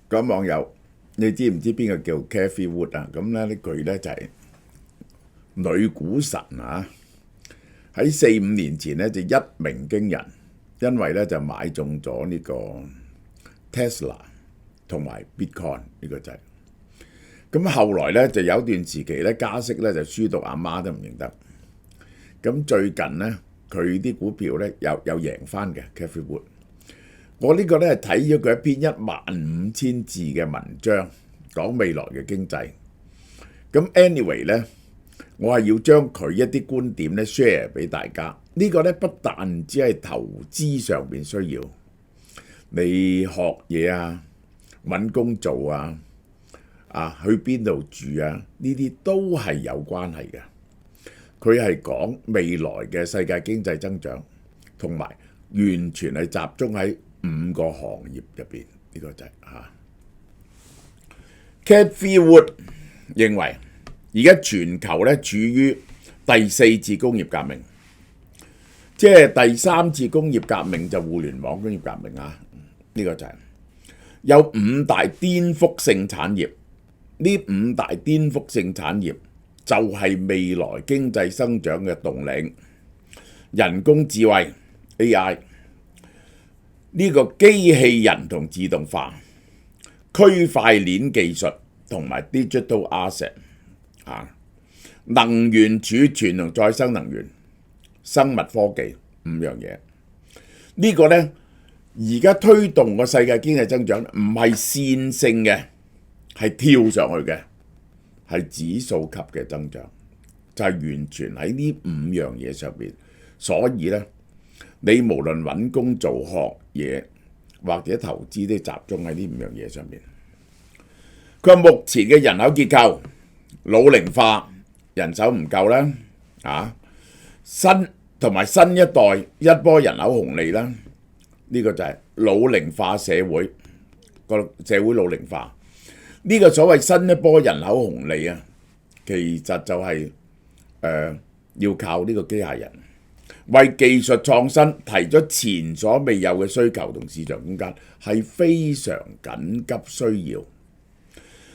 講網友，你知唔知邊個叫 Cathy Wood 啊？咁咧呢句咧就係女股神啊！喺4、5年前咧就一鳴驚人，因為咧就買中咗呢個 Tesla 同埋 Bitcoin 呢個掣。咁後來咧就有一段時期咧加息咧就輸到阿媽都唔認得。咁最近咧佢啲股票咧又贏翻嘅 Cathy Wood。我呢個咧係睇咗佢一篇15000字嘅文章，講未來嘅經濟。咁 anyway 咧，我係要將佢一啲觀點咧 share 俾大家。呢個咧不但只係投資上邊需要，你學嘢啊、揾工做啊、去邊度住啊，呢啲都係有關係嘅。佢係講未來嘅世界經濟增長，同埋完全係集中喺5個行業入邊，呢個就係Cathy Wood 認為，而家全球咧處於第4次工業革命，即係第3次工業革命就互聯網工業革命啊！呢個就係有5大顛覆性產業，呢5大顛覆性產業就係未來經濟生長嘅動力：人工智慧 AI。呢個機器人同自動化、區塊鏈技術同埋 digital asset 能源儲存同再生能源、生物科技5樣嘢。呢個呢，而家推動個世界經濟增長唔係線性嘅，係跳上去嘅，係指數級嘅增長，就係完全喺呢5樣嘢上邊。所以呢，你無論揾工做、學嘢或者投資，都集中喺呢5樣嘢上面。佢話目前嘅人口結構老齡化，人手唔夠啦，新同埋新一代一波人口紅利啦，呢個就係老齡化社會，個社會老齡化。呢個所謂新一波人口紅利啊，其實就係要靠呢個機械人。為技術創新提咗前所未有嘅需求同市場空間，係非常緊急需要。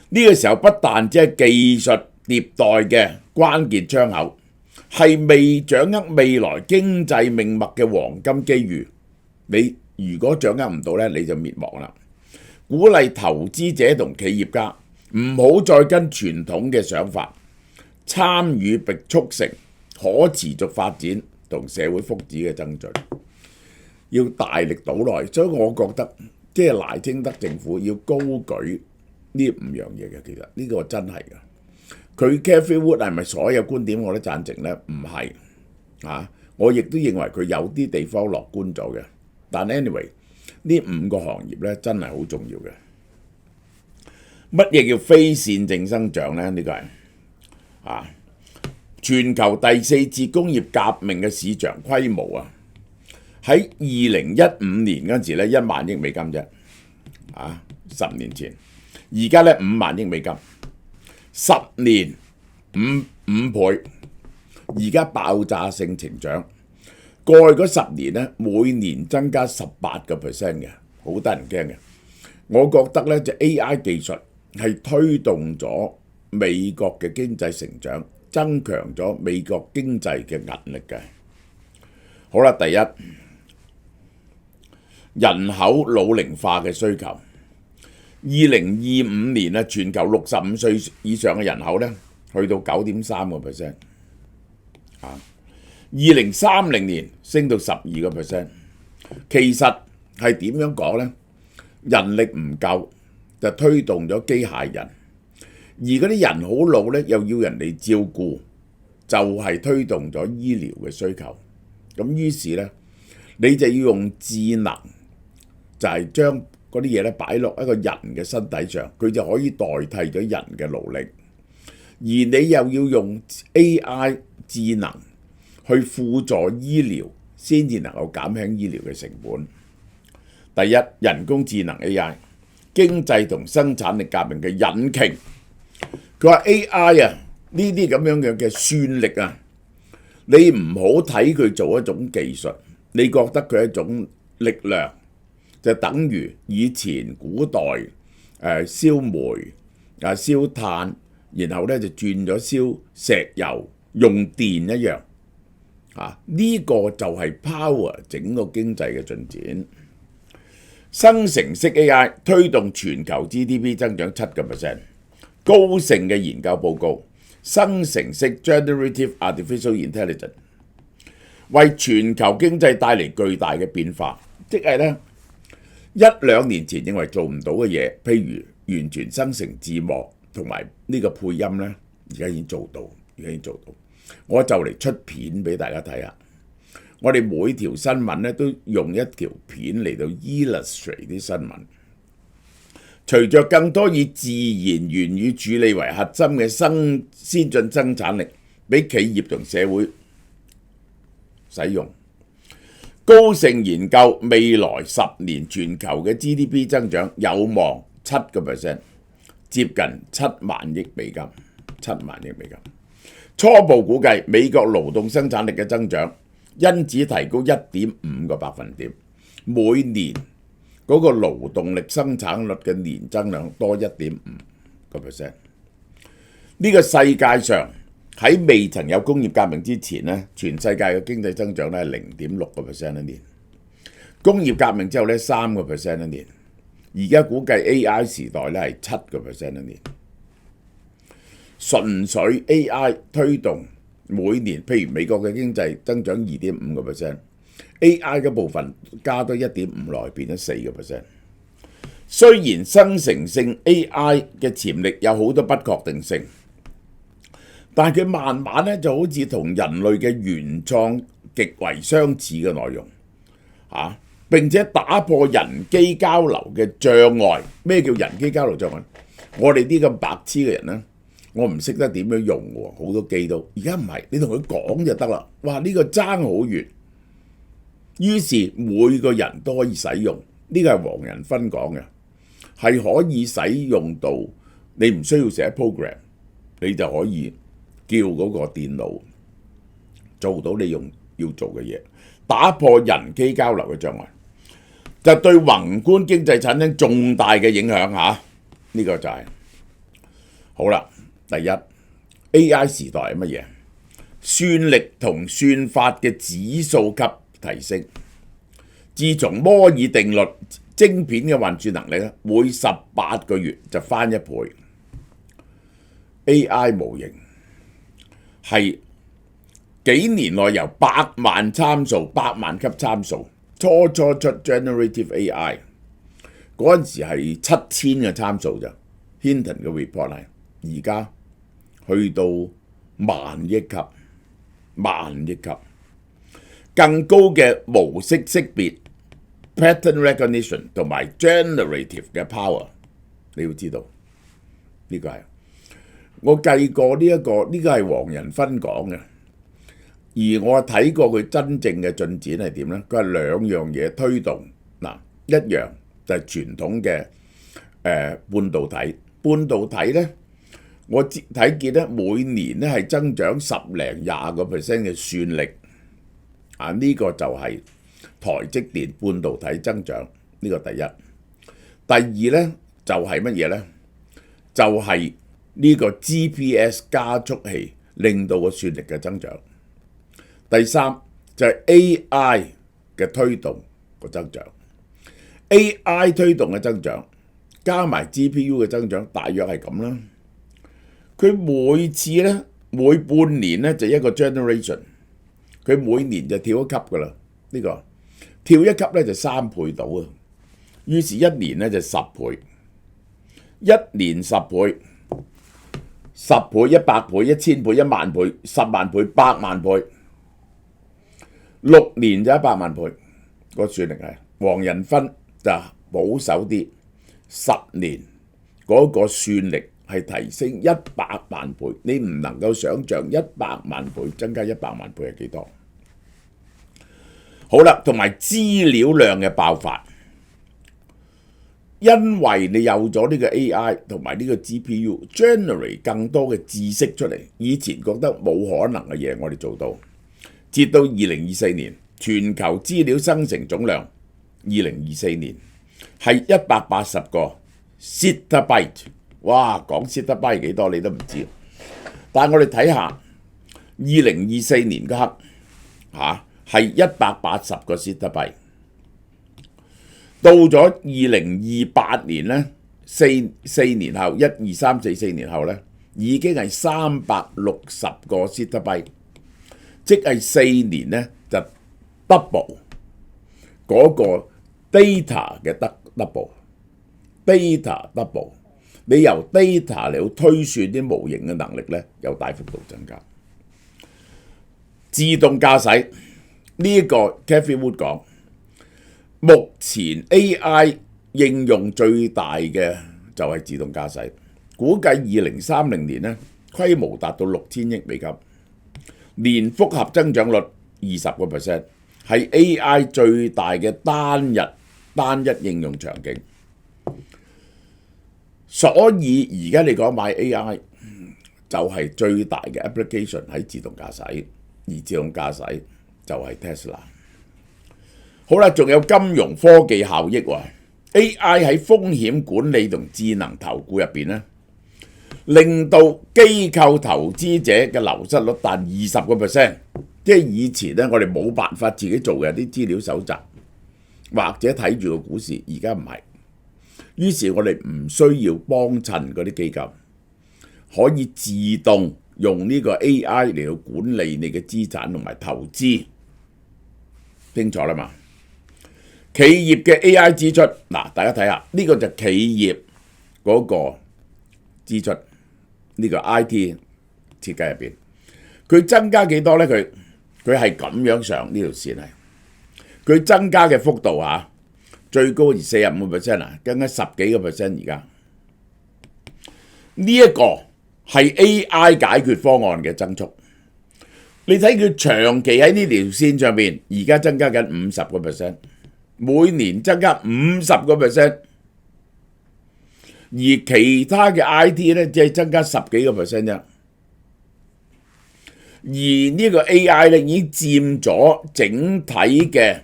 呢個時候不但只係技術迭代嘅關鍵窗口，係未掌握未來經濟命脈嘅黃金機遇。你如果掌握唔到呢，你就滅亡啦。鼓勵投資者同企業家唔好再跟傳統嘅想法，參與並促成可持續發展同社會福祉嘅增進，要大力倒內。所以我覺得即係賴清德政府要高舉呢5樣嘢嘅。其實呢個真係嘅。佢 Cathy Wood 係咪所有觀點我都贊成呢？唔係我亦都認為佢有啲地方樂觀咗嘅。但 anyway 呢5個行業呢，真係好重要嘅。乜嘢叫非線性增長呢？呢個係全球第4次工業革命嘅市場規模啊，喺2015年嗰陣時咧1萬億美金啫，10年前，而家咧5萬億美金，10年五倍，而家爆炸性成長。過去嗰10年咧，每年增加18%嘅，好得人驚嘅。我覺得咧就 AI 技術係推動咗美國嘅經濟成長，增強咗美國經濟嘅壓力嘅。好啦，第一，人口老齡化嘅需求。2025年啊，全球65歲以上嘅人口咧，去到9.3%。2030年升到12%。其實係點樣講呢？人力唔夠就推動咗機械人。而嗰啲人好老咧，又要人哋照顧，就係推動咗醫療嘅需求。咁於是咧，你就要用智能，就係將嗰啲嘢咧擺落一個人嘅身體上，佢就可以代替咗人嘅勞力。而你又要用 AI 智能去輔助醫療，先至能夠減輕醫療嘅成本。第一，人工智能 AI 經濟同生產力革命嘅引擎。佢話 AI 啊，呢啲咁樣嘅算力啊，你唔好睇佢做一種技術，你覺得佢係一種力量，就等於以前古代燒煤燒炭，然後咧就轉咗燒石油，用電一樣。呢個就係 power 整個經濟嘅進展。生成式 AI 推動全球 GDP 增長7%。高盛嘅研究報告，生成式 Generative Artificial Intelligence 為全球經濟帶嚟巨大嘅變化，即係咧1-2年前認為做唔到嘅嘢，譬如完全生成字幕同埋呢個配音咧，而家已經做到，我就嚟出片俾大家睇下。我哋每條新聞咧都用一條片嚟到 illustrate 啲新聞。隨着更多以自然言語處理為核心嘅先進生產力俾企業同社會使用，高盛研究未來10年全球嘅 GDP 增長有望7%，接近7萬億美金。初步估計美國勞動生產力嘅增長因此提高1.5個百分點，每年嗰個勞動力生產率嘅年增量多1.5個%。呢個世界上喺未曾有工業革命之前呢，全世界嘅經濟增長咧係0.6個%一年。工業革命之後咧3個%一年，而家估計 AI 時代咧係7個%一年。純粹 AI 推動每年，譬如美國嘅經濟增長2.5個%，AI 嘅部分加多1.5落去，變咗4個%。雖然生成性 AI 嘅潛力有好多不確定性，但係佢慢慢咧就好似同人類嘅原創極為相似嘅內容，並且打破人機交流嘅障礙。咩叫人機交流障礙？我哋啲咁白痴嘅人咧，我唔識得點樣用喎，好多機都。而家唔係，你同佢講就得啦。哇！呢個爭好遠。於是每個人都可以使用，呢個係黃仁勳講嘅，係可以使用到，你唔需要寫 program， 你就可以叫嗰個電腦做到你要做嘅嘢，打破人機交流嘅障礙，就對宏觀經濟產生重大嘅影響嚇。呢個就係好啦。第一 ，AI 時代係乜嘢？算力同算法嘅指數級提升。自從摩爾定律，晶片嘅運算能力咧，每18個月就翻1倍。AI 模型係幾年內由100萬參數、100萬級參數，初出 Generative AI 嗰陣時係7000嘅參數咋 Hinton 嘅 report 係，而家去到萬億級，更高嘅模式識別 pattern recognition 同埋 generative 嘅 power， 你要知道呢個係我計過呢個係黃仁勳講嘅，而我睇過佢真正嘅進展係點呢？佢係2樣嘢推動嗱，一樣就係傳統嘅半導體呢。我睇見咧，每年咧係增長10-20%嘅算力，呢個就係台積電半導體增長，呢個第一。第二咧就係乜嘢咧？就係呢個 GPS 加速器令到個算力嘅增長。第三就係 AI 嘅推動個增長。AI 推動嘅增長加埋 GPU 嘅增長，大約係咁啦。佢每次咧，每半年咧就一個 generation， 佢每年就跳一級噶啦。呢個跳一級咧就3倍到啊。於是1年咧就10倍，1年10倍，10倍、100倍、1000倍、1萬倍、10萬倍、100萬倍，6年就100萬倍。個算力係黃仁勳就保守啲，10年嗰個算力係提升100萬倍，你唔能夠想像100萬倍增加100萬倍係幾多？好啦，同埋資料量嘅爆發，因為你有咗呢個 AI 同埋呢個 GPU generate 更多嘅知識出嚟，以前覺得冇可能嘅嘢我哋做到。截到2024年，全球資料生成總量2024年係180個 zettabyte， 哇，講 zettabyte 幾多你都唔知。但係我哋睇下2024年嗰刻係180個 zettabyte， 到咗2028年呢，四年後1、2、3、4、4年後呢，已經係360個 zettabyte， 即係4年呢就 double 嗰個 data 嘅 double，data double， 你由 data 嚟到推算啲模型嘅能力呢，有大幅度增加。自動駕駛呢一個 Cathie Wood 講，目前 AI 應用最大嘅就係自動駕駛，估計2030年呢規模達到6000億美金，年複合增長率20%，係 AI 最大嘅單一應用場景。所以而家你講買 AI 就係最大嘅 application 喺自動駕駛，而自動駕駛就係 Tesla。好啦，仲有金融科技效益喎。AI 喺風險管理同智能投顧入邊呢，令到機構投資者嘅流失率達20%，即係以前呢，我哋冇辦法自己做嘅啲資料搜集，或者睇住個股市，而家唔係。於是我哋唔需要幫襯嗰啲機構，可以自動用呢個 AI 嚟到管理你嘅資產同埋投資，清楚啦嘛？企業嘅 AI 支出，嗱，大家睇下呢個就企業嗰個支出，呢個 IT 設計入邊，佢增加幾多呢？佢係咁樣上呢條線係，佢增加嘅幅度最高係45%更加10幾個%而家。呢一個係 AI 解決方案嘅增速。你睇佢長期喺呢條線上邊，而家增加緊50%，每年增加50%，而其他嘅 IT 呢，只係增加10幾個%啫。而呢個 AI 呢，已經佔咗整體嘅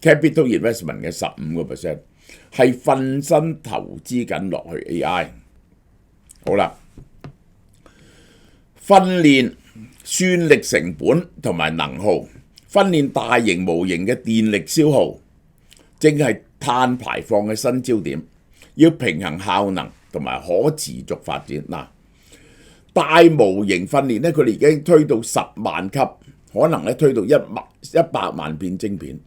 capital investment 嘅15%，係瞓身投資緊落去 AI。好啦，訓練算力成本同埋能耗，訓練大型模型嘅電力消耗，正係碳排放嘅新焦點。要平衡效能同埋可持續發展。嗱，大模型訓練呢，佢哋已經推到10萬級，可能咧推到100萬片晶片。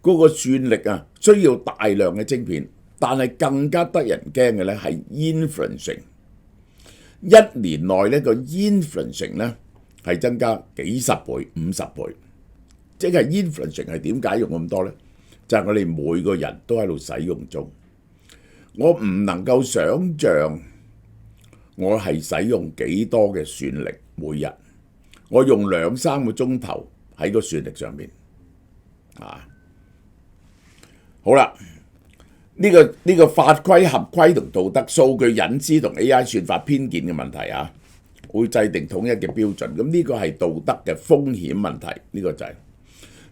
嗰個算力需要大量嘅晶片，但係更加得人驚嘅咧係 inferencing。一年內呢個 inferencing 咧係增加幾十倍、50倍，即係 inferencing 係點解用咁多呢？就係我哋每個人都喺度使用中。我唔能夠想像我係使用幾多嘅算力每日，我用2-3個鐘頭喺個算力上面。好啦，呢個法規、合規同道德、數據隱私同 AI 算法偏見嘅問題會制定統一嘅標準。咁呢個係道德嘅風險問題，呢個就係。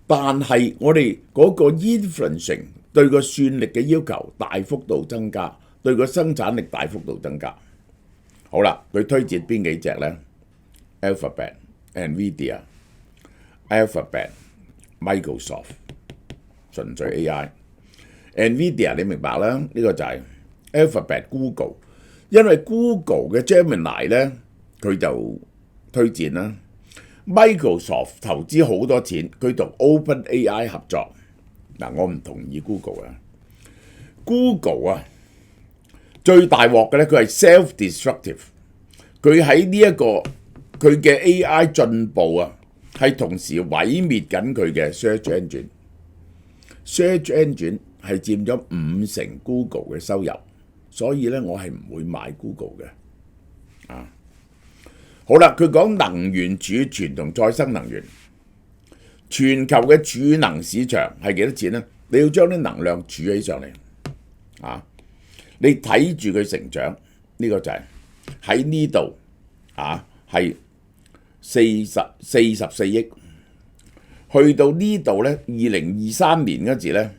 但係我哋嗰個 inferencing 對個算力嘅要求大幅度增加，對個生產力大幅度增加。好啦，佢推薦邊幾隻呢？ Alphabet、NVIDIA、Alphabet、Microsoft， 純粹 AI。NVIDIA 你明白啦，呢個就係 Alphabet Google， 因為 Google 嘅 Gemini 呢，佢就推薦啦。Microsoft 投資好多錢，佢同 OpenAI 合作。嗱，我唔同意 Google 最大鑊嘅咧，佢係 self-destructive。佢喺呢一個佢嘅 AI 進步係同時毀滅緊佢嘅 search engine。search engine 係佔咗50%Google 嘅收入，所以咧我係唔會買 Google 嘅。好啦，佢講能源儲存同再生能源，全球嘅儲能市場係幾多錢呢？你要將啲能量儲起上嚟，你睇住佢成長，呢個就係喺呢度係44億，去到呢度呢，2023年嗰時呢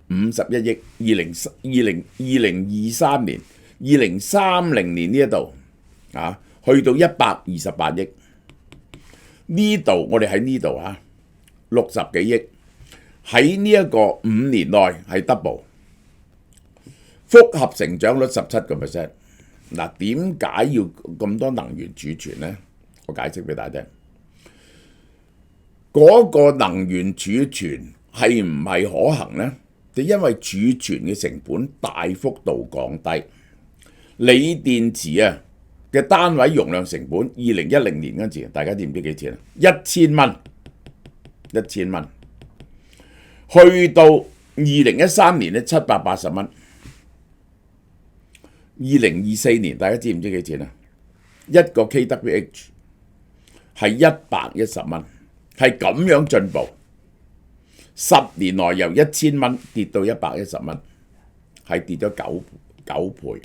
51億，2023年、2030年呢一度啊，去到128億。呢度我哋喺呢度啊，60幾億，喺呢一個5年內係 double， 複合成長率17%。嗱，點解要咁多能源儲存呢？我解釋俾大家聽。嗰個能源儲存係唔係可行呢？就因為儲存嘅成本大幅度降低。鋰電池啊嘅單位容量成本，2010年嗰陣時，大家知唔知幾錢啊？1000蚊，1000蚊。去到2013年咧，780蚊。2024年，大家知唔知幾錢啊？一個 kWh 係110蚊，係咁樣進步。10年內由1000蚊跌到110蚊，係跌咗9倍，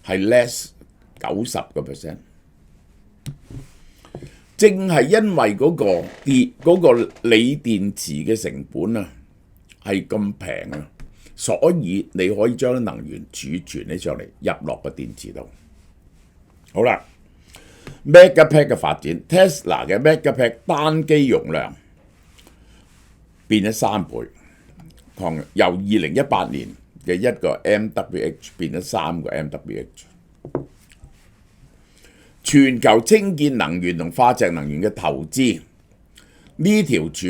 係 less 90%。正係因為嗰個鋰電池嘅成本啊係咁平啊，所以你可以將能源儲存起上嚟，入落個電池度。好啦 ，Megapack 嘅發展 ，Tesla 嘅 Megapack 單機容量變咗3倍，由2018年嘅1個 MWh 變咗3個 MWh。全球清潔能源同化石能源嘅投資，呢條柱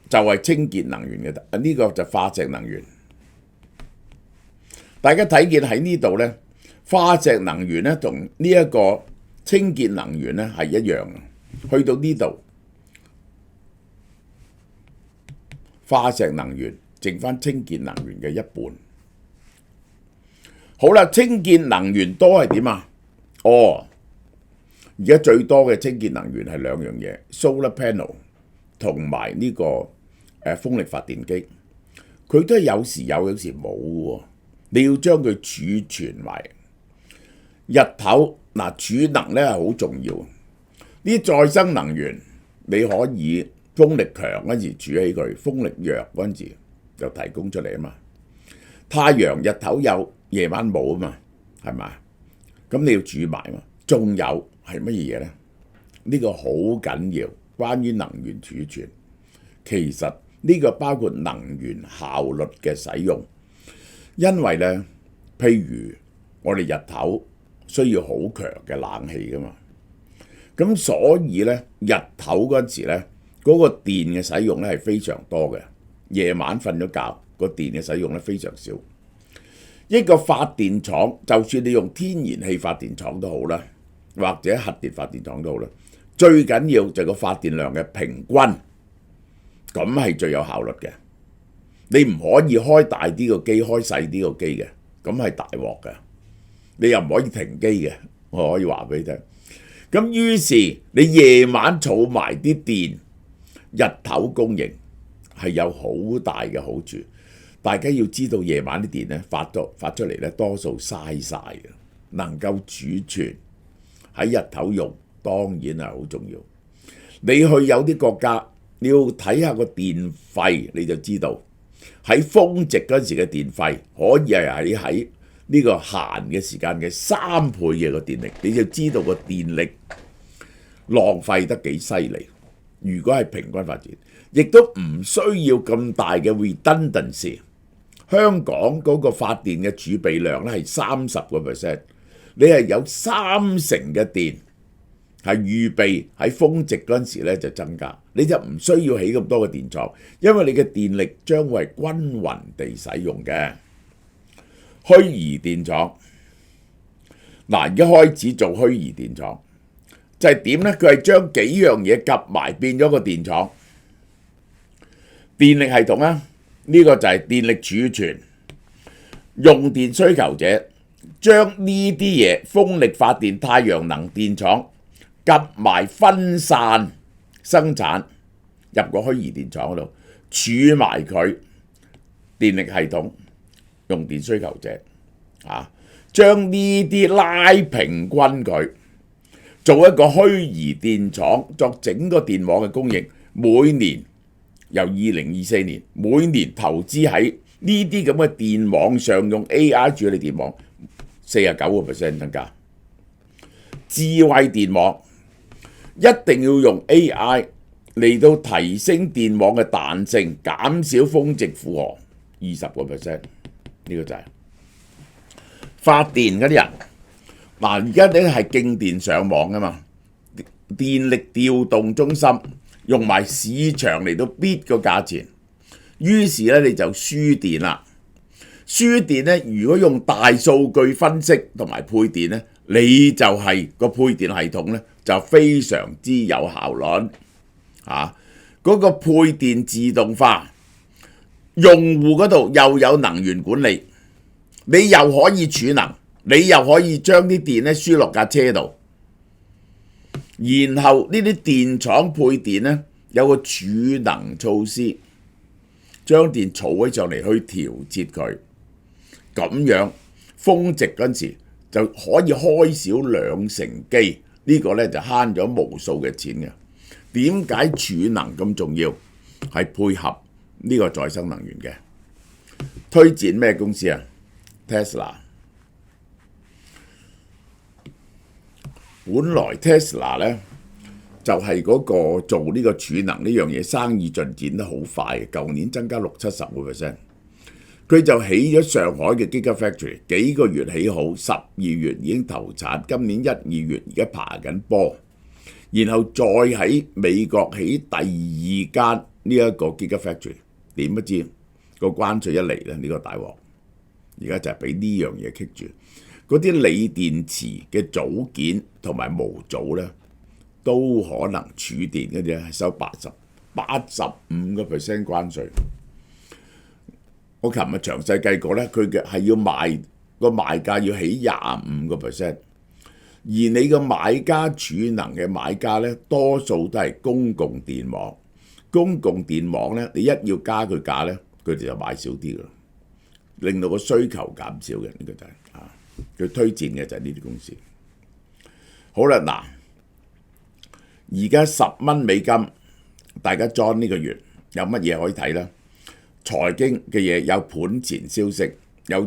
就係清潔能源嘅，呢個就化石能源。大家睇見喺呢度呢，化石能源呢同呢一個清潔能源呢係一樣嘅。去到呢度，化石能源剩翻清潔能源嘅一半。好啦，清潔能源多係點啊？而家最多嘅清潔能源係2樣嘢 ，solar panel 同埋呢個風力發電機，佢都係有時有，有時冇喎。你要將佢儲存埋。日頭儲能咧係好重要。呢再生能源你可以風力強嗰陣時儲起佢，風力弱嗰陣時就提供出嚟啊嘛。太陽日頭有，夜晚冇啊嘛，係咪？咁你要儲埋嘛。仲有係乜嘢呢？呢個好緊要，關於能源儲存。其實呢個包括能源效率嘅使用，因為呢，譬如我哋日頭需要好強嘅冷氣噶嘛，咁所以呢，日頭嗰陣時呢，嗰個電嘅使用呢係非常多嘅。夜晚瞓咗覺，個電嘅使用呢非常少。一個發電廠，就算你用天然氣發電廠都好啦，或者核電發電廠都好啦，最緊要就係個發電量嘅平均，咁係最有效率嘅。你唔可以開大啲個機，開細啲個機嘅，咁係大鑊嘅。你又唔可以停機嘅，我可以話俾你聽。咁於是你夜晚儲埋啲電，日頭供應係有好大嘅好處。大家要知道夜晚啲電咧發出嚟咧，多數嘥晒嘅，能夠儲存喺日頭用，當然係好重要。你去有啲國家，你要睇下個電費，你就知道喺峰值嗰陣時嘅電費可以係喺呢個閒嘅時間嘅3倍嘅個電力，你就知道個電力浪費得幾犀利。如果係平均發展，亦都唔需要咁大嘅 redundancy。香港嗰個發電嘅儲備量咧係30%，你係有30%嘅電係預備喺峰值嗰陣時咧就增加，你就唔需要起咁多嘅電廠，因為你嘅電力將會係均勻地使用嘅。虛擬電廠而家開始做虛擬電廠，就係點呢？佢係將幾樣嘢夾埋變咗個電廠。電力系統啊，呢個就係電力儲存，用電需求者將呢啲嘢風力發電、太陽能電廠夾埋分散生產入個虛擬電廠嗰度，儲埋佢。電力系統用電需求者將呢啲拉平均佢，做一個虛擬電廠作整個電網嘅供應，每年由2024年每年投資喺呢啲咁嘅電網上用 AI 處理電網49% 增加。智慧電網一定要用 AI 嚟到提升電網嘅彈性，減少峰值負荷20%。呢個就係發電嗰啲人嗱，而家你係競電上網㗎嘛，電力調動中心用埋市場嚟到 bid 個價錢，於是咧你就輸電啦。輸電咧，如果用大數據分析同埋配電咧，你就係個配電系統咧就非常之有效率嗰個配電自動化，用戶嗰度又有能源管理，你又可以儲能，你又可以將啲電咧輸落架車度，然後呢啲電廠配電咧有個儲能措施，將電儲起上嚟去調節佢，咁樣峰值嗰陣時就可以開少2成機，呢個咧就慳咗無數嘅錢嘅。點解儲能咁重要？係配合呢個再生能源嘅。推薦咩公司啊 ？Tesla。本來 Tesla 咧就係嗰個做呢個儲能呢樣嘢生意進展得好快嘅，舊年增加60-70%。佢就起咗上海嘅 Gigafactory， 幾個月起好，12月已經投產，今年1、2月而家爬緊波，然後再喺美國起第2間呢一個 Gigafactory， 點不知個關稅一嚟咧，呢個大鑊，而家就係俾呢樣嘢棘住。嗰啲鋰電池嘅組件同埋模組咧，都可能儲電嗰啲係收85% 關稅。我琴日詳細計過咧，佢嘅係要賣個賣價要起25%，而你個買家儲能嘅買家咧，多數都係公共電網。公共電網咧，你一要加佢價咧，佢哋就買少啲㗎，令到個需求減少嘅。呢個就係佢推薦嘅就係呢啲公司。好啦，嗱，而家$10，大家 join 呢個月有乜嘢可以睇咧？財經嘅嘢有盤前消息，有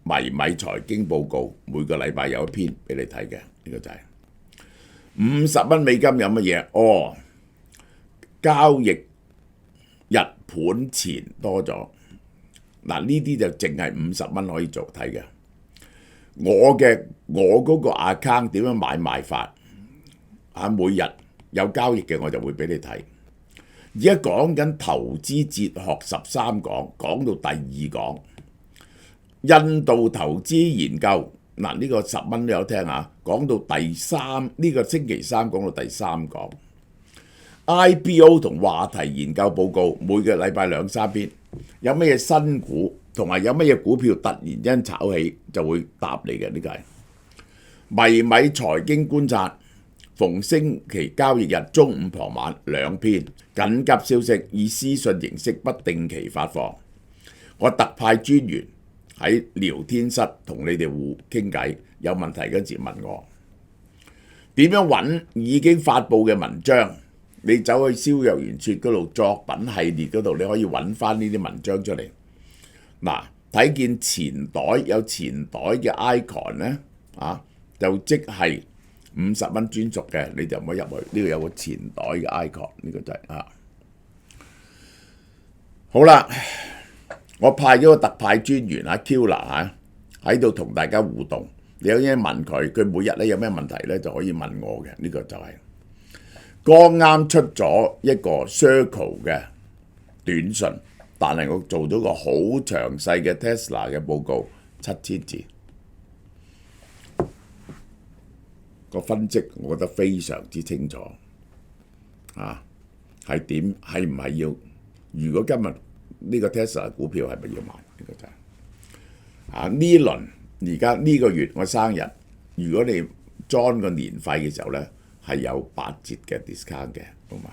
迷米財經報告，每個禮拜有一篇俾你睇嘅。呢個就係$50有乜嘢？哦，交易日盤前多咗。嗱，呢啲就淨係$50可以做睇嘅。我嗰個 account 點樣買賣法每日有交易嘅我就會俾你睇。而家講緊投資哲學13講，講到第2講，印度投資研究嗱，呢個$10都有聽下，講到第3，呢個星期3講到第3講。IPO 同話題研究報告每個禮拜2-3篇，有乜嘢新股同埋有乜嘢股票突然間炒起就會答你嘅。呢個係迷米財經觀察，逢星期交易日中午傍晚2篇緊急消息，以私信形式不定期發放。我特派專員喺聊天室同你哋傾偈，有問題嗰時問我點樣揾已經發布嘅文章。你走去蕭若元說嗰度作品系列嗰度，你可以揾翻呢啲文章出嚟。嗱，睇見錢袋有錢袋嘅 icon 咧，就即係$50專屬嘅，你就唔可以入去。呢度有個錢袋嘅 icon， 呢個就係好啦，我派咗個特派專員Killer 喺度同大家互動。你有嘢問佢，佢每日咧有咩問題咧就可以問我嘅。呢個就係剛啱出咗一個 Circle 嘅短信，但係我做咗個好詳細嘅 Tesla 嘅報告，7000字。個分析我覺得非常之清楚，係點係唔係要？如果今日呢個 Tesla 股票係咪要買？呢個就係呢輪而家呢個月我生日，如果你裝個年費嘅時候咧，係有8折嘅 discount 嘅，好嘛？